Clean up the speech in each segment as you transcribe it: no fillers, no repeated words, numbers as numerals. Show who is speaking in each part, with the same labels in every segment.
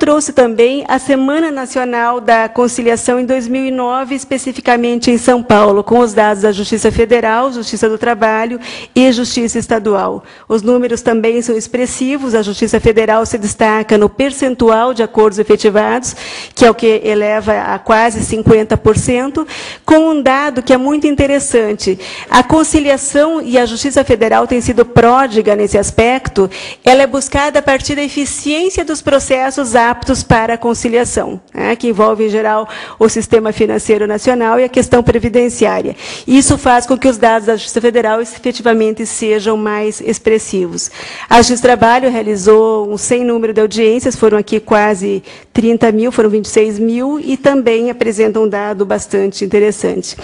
Speaker 1: trouxe também a Semana Nacional da Conciliação em 2009, especificamente em São Paulo, com os dados da Justiça Federal, Justiça do Trabalho e Justiça Estadual. Os números também são expressivos. A Justiça Federal se destaca no percentual de acordos efetivados, que é o que eleva a quase 50%, com um dado que é muito interessante. A conciliação e a Justiça Federal tem sido pródiga nesse aspecto. Ela é buscada a partir da eficiência dos processos aptos para a conciliação, né, que envolve, em geral, o sistema financeiro nacional e a questão previdenciária. Isso faz com que os dados da Justiça Federal efetivamente sejam mais expressivos. A Justiça do Trabalho realizou um sem número de audiências, foram aqui quase 30 mil, foram 26 mil, e também apresenta um dado bastante interessante.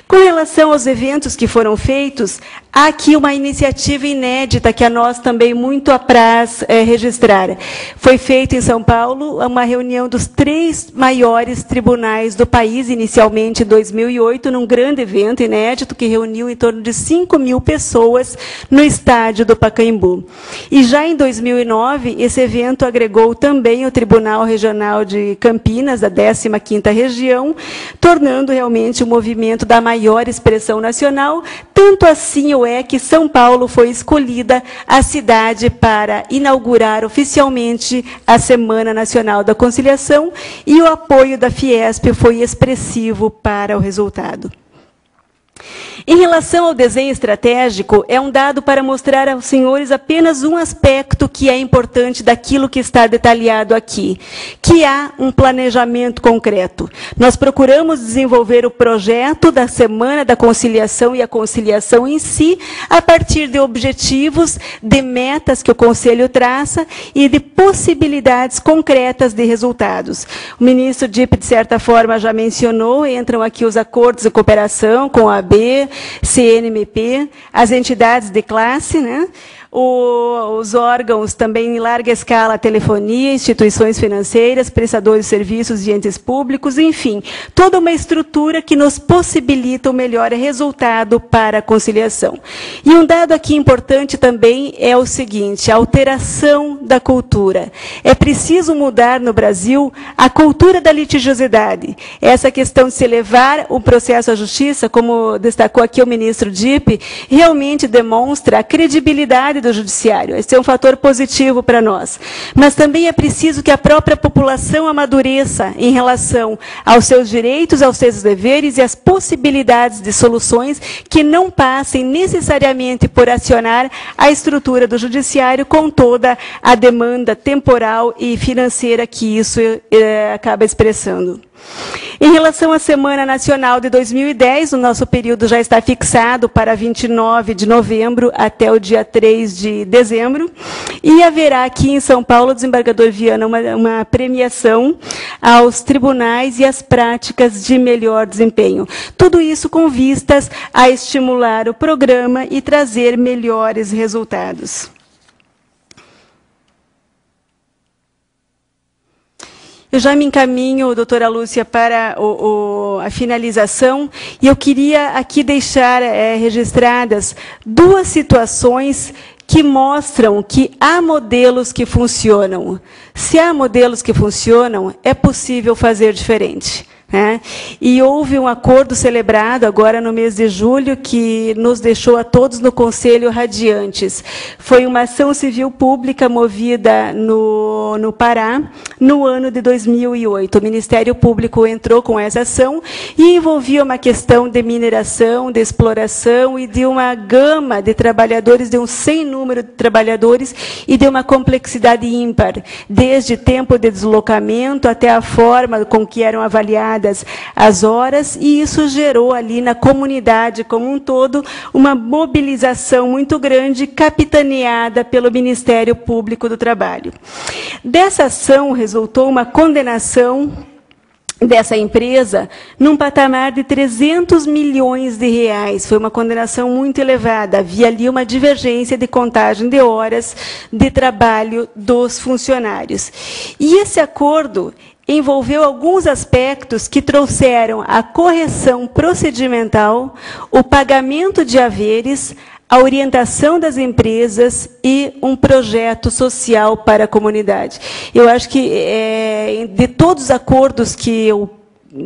Speaker 1: Com relação aos eventos que foram feitos, há aqui uma iniciativa inédita que a nós também muito apraz registrar. Foi feita em São Paulo uma reunião dos 3 maiores tribunais do país, inicialmente em 2008, num grande evento inédito que reuniu em torno de 5 mil pessoas no estádio do Pacaembu. E já em 2009, esse evento agregou também o Tribunal Regional de Campinas, da 15ª Região, tornando realmente o movimento da maior expressão nacional. Tanto assim é que São Paulo foi escolhida a cidade para inaugurar oficialmente a Semana Nacional da Conciliação, e o apoio da Fiesp foi expressivo para o resultado. Em relação ao desenho estratégico, é um dado para mostrar aos senhores apenas um aspecto que é importante daquilo que está detalhado aqui, que há um planejamento concreto. Nós procuramos desenvolver o projeto da Semana da Conciliação e a conciliação em si, a partir de objetivos, de metas que o Conselho traça e de possibilidades concretas de resultados. O ministro Dipp, de certa forma, já mencionou, entram aqui os acordos de cooperação com a AB, CNMP, as entidades de classe, né? Os órgãos também em larga escala, telefonia, instituições financeiras, prestadores de serviços e entes públicos, enfim, toda uma estrutura que nos possibilita o melhor resultado para a conciliação. E um dado aqui importante também é o seguinte: a alteração da cultura. É preciso mudar no Brasil a cultura da litigiosidade. Essa questão de se levar o processo à justiça, como destacou aqui o ministro Dipp, realmente demonstra a credibilidade do judiciário. Esse é um fator positivo para nós. Mas também é preciso que a própria população amadureça em relação aos seus direitos, aos seus deveres e às possibilidades de soluções que não passem necessariamente por acionar a estrutura do judiciário com toda a demanda temporal e financeira que isso acaba expressando. Em relação à Semana Nacional de 2010, o nosso período já está fixado para 29 de novembro até o dia 3 de dezembro, e haverá aqui em São Paulo, desembargador Viana, uma premiação aos tribunais e às práticas de melhor desempenho. Tudo isso com vistas a estimular o programa e trazer melhores resultados. Eu já me encaminho, doutora Lúcia, para a finalização, e eu queria aqui deixar registradas 2 situações que mostram que há modelos que funcionam. Se há modelos que funcionam, é possível fazer diferente. E houve um acordo celebrado agora no mês de julho que nos deixou a todos no Conselho radiantes. Foi uma ação civil pública movida no Pará no ano de 2008. O Ministério Público entrou com essa ação e envolvia uma questão de mineração, de exploração e de uma gama de trabalhadores, de um sem número de trabalhadores e de uma complexidade ímpar, desde tempo de deslocamento até a forma com que eram avaliadas as horas, e isso gerou ali na comunidade como um todo uma mobilização muito grande, capitaneada pelo Ministério Público do Trabalho. Dessa ação resultou uma condenação dessa empresa num patamar de 300 milhões de reais. Foi uma condenação muito elevada. Havia ali uma divergência de contagem de horas de trabalho dos funcionários. E esse acordo envolveu alguns aspectos que trouxeram a correção procedimental, o pagamento de haveres, a orientação das empresas e um projeto social para a comunidade. Eu acho que, de todos os acordos que eu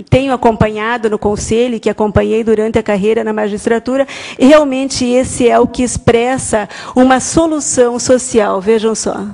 Speaker 1: tenho acompanhado no Conselho, que acompanhei durante a carreira na magistratura, realmente esse é o que expressa uma solução social. Vejam só.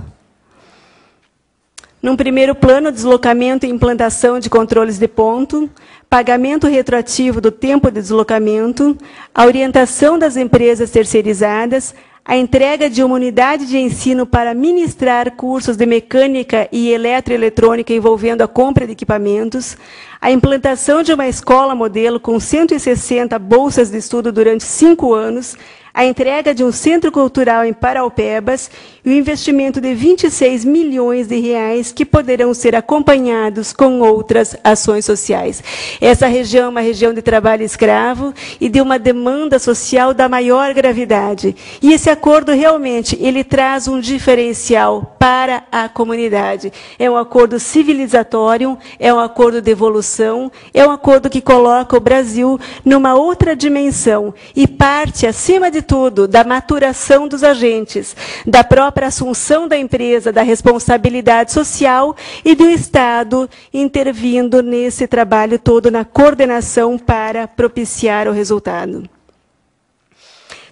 Speaker 1: Num primeiro plano, deslocamento e implantação de controles de ponto, pagamento retroativo do tempo de deslocamento, a orientação das empresas terceirizadas, a entrega de uma unidade de ensino para ministrar cursos de mecânica e eletroeletrônica envolvendo a compra de equipamentos, a implantação de uma escola modelo com 160 bolsas de estudo durante 5 anos, a entrega de um centro cultural em Paraupebas e o investimento de 26 milhões de reais que poderão ser acompanhados com outras ações sociais. Essa região é uma região de trabalho escravo e de uma demanda social da maior gravidade. E esse acordo, realmente, ele traz um diferencial para a comunidade. É um acordo civilizatório, é um acordo de evolução, é um acordo que coloca o Brasil numa outra dimensão e parte, acima de tudo, da maturação dos agentes, da própria assunção da empresa, da responsabilidade social e do Estado intervindo nesse trabalho todo, na coordenação para propiciar o resultado.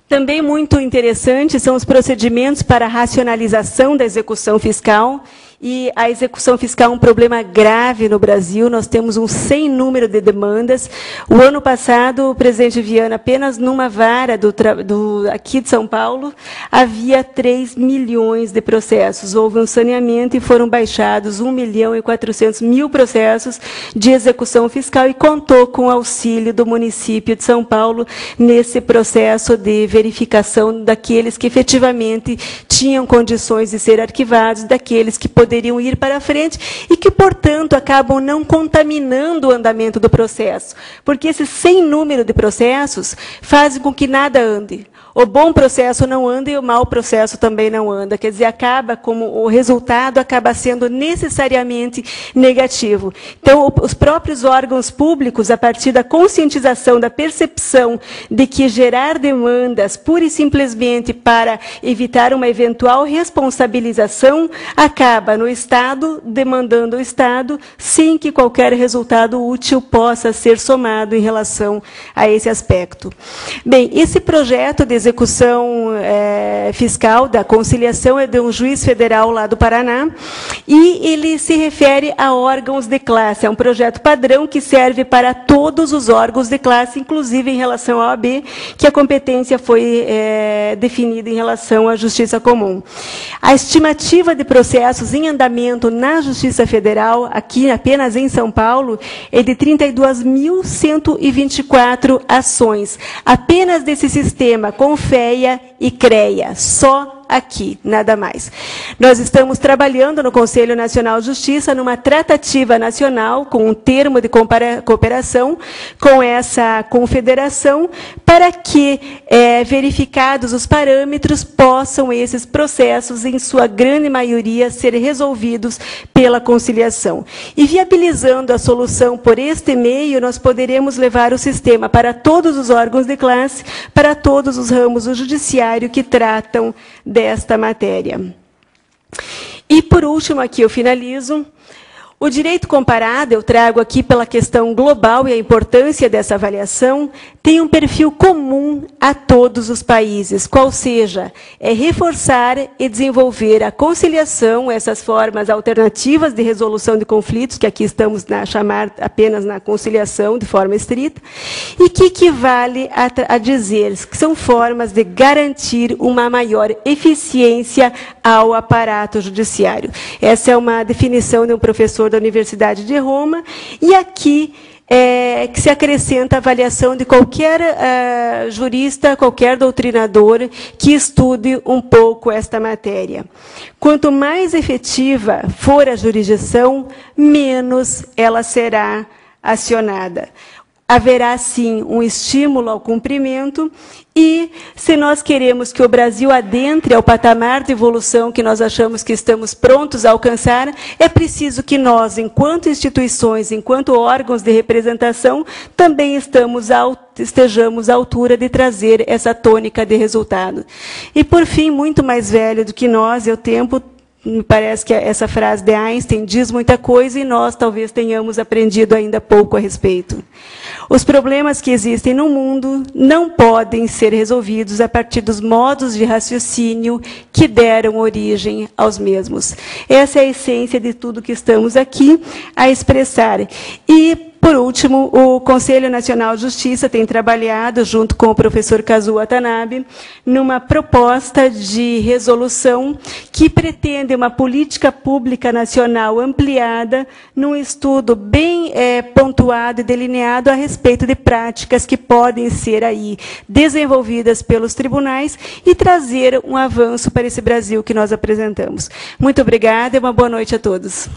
Speaker 1: Também muito interessante são os procedimentos para a racionalização da execução fiscal. E a execução fiscal é um problema grave no Brasil, nós temos um sem número de demandas. O ano passado, o presidente Viana, apenas numa vara aqui de São Paulo, havia 3 milhões de processos. Houve um saneamento e foram baixados 1.400.000 processos de execução fiscal e contou com o auxílio do município de São Paulo nesse processo de verificação daqueles que efetivamente tinham condições de ser arquivados, daqueles que poderiam ir para frente e que, portanto, acabam não contaminando o andamento do processo. Porque esse sem número de processos fazem com que nada ande. O bom processo não anda e o mau processo também não anda. Quer dizer, acaba como o resultado acaba sendo necessariamente negativo. Então, os próprios órgãos públicos, a partir da conscientização, da percepção de que gerar demandas pura e simplesmente para evitar uma eventual responsabilização, acaba no Estado demandando o Estado, sem que qualquer resultado útil possa ser somado em relação a esse aspecto. Bem, esse projeto de execução fiscal da conciliação é de um juiz federal lá do Paraná e ele se refere a órgãos de classe. É um projeto padrão que serve para todos os órgãos de classe, inclusive em relação à OAB, que a competência foi definida em relação à Justiça Comum. A estimativa de processos em andamento na Justiça Federal, aqui apenas em São Paulo, é de 32.124 ações. Apenas desse sistema, CONFEA e CREA, só aqui, nada mais. Nós estamos trabalhando no Conselho Nacional de Justiça numa tratativa nacional com um termo de cooperação com essa confederação para que, verificados os parâmetros, possam esses processos, em sua grande maioria, ser resolvidos pela conciliação. E viabilizando a solução por este meio, nós poderemos levar o sistema para todos os órgãos de classe, para todos os ramos do judiciário que tratam desta matéria. E, por último, aqui eu finalizo. O direito comparado, eu trago aqui pela questão global e a importância dessa avaliação, tem um perfil comum a todos os países, qual seja, é reforçar e desenvolver a conciliação, essas formas alternativas de resolução de conflitos, que aqui estamos a chamar apenas na conciliação, de forma estrita, e que equivale a dizer que são formas de garantir uma maior eficiência ao aparato judiciário. Essa é uma definição de um professor da Universidade de Roma, e aqui que se acrescenta a avaliação de qualquer jurista, qualquer doutrinador que estude um pouco esta matéria. Quanto mais efetiva for a jurisdição, menos ela será acionada. haverá, sim, um estímulo ao cumprimento e, se nós queremos que o Brasil adentre ao patamar de evolução que nós achamos que estamos prontos a alcançar, é preciso que nós, enquanto instituições, enquanto órgãos de representação, também estejamos à altura de trazer essa tônica de resultado. E, por fim, muito mais velho do que nós, é o tempo. Me parece que essa frase de Einstein diz muita coisa e nós talvez tenhamos aprendido ainda pouco a respeito. Os problemas que existem no mundo não podem ser resolvidos a partir dos modos de raciocínio que deram origem aos mesmos. Essa é a essência de tudo que estamos aqui a expressar. E, por último, o Conselho Nacional de Justiça tem trabalhado, junto com o professor Kazuo Watanabe, numa proposta de resolução que pretende uma política pública nacional ampliada, num estudo bem pontuado e delineado a respeito de práticas que podem ser aí desenvolvidas pelos tribunais e trazer um avanço para esse Brasil que nós apresentamos. Muito obrigada e uma boa noite a todos.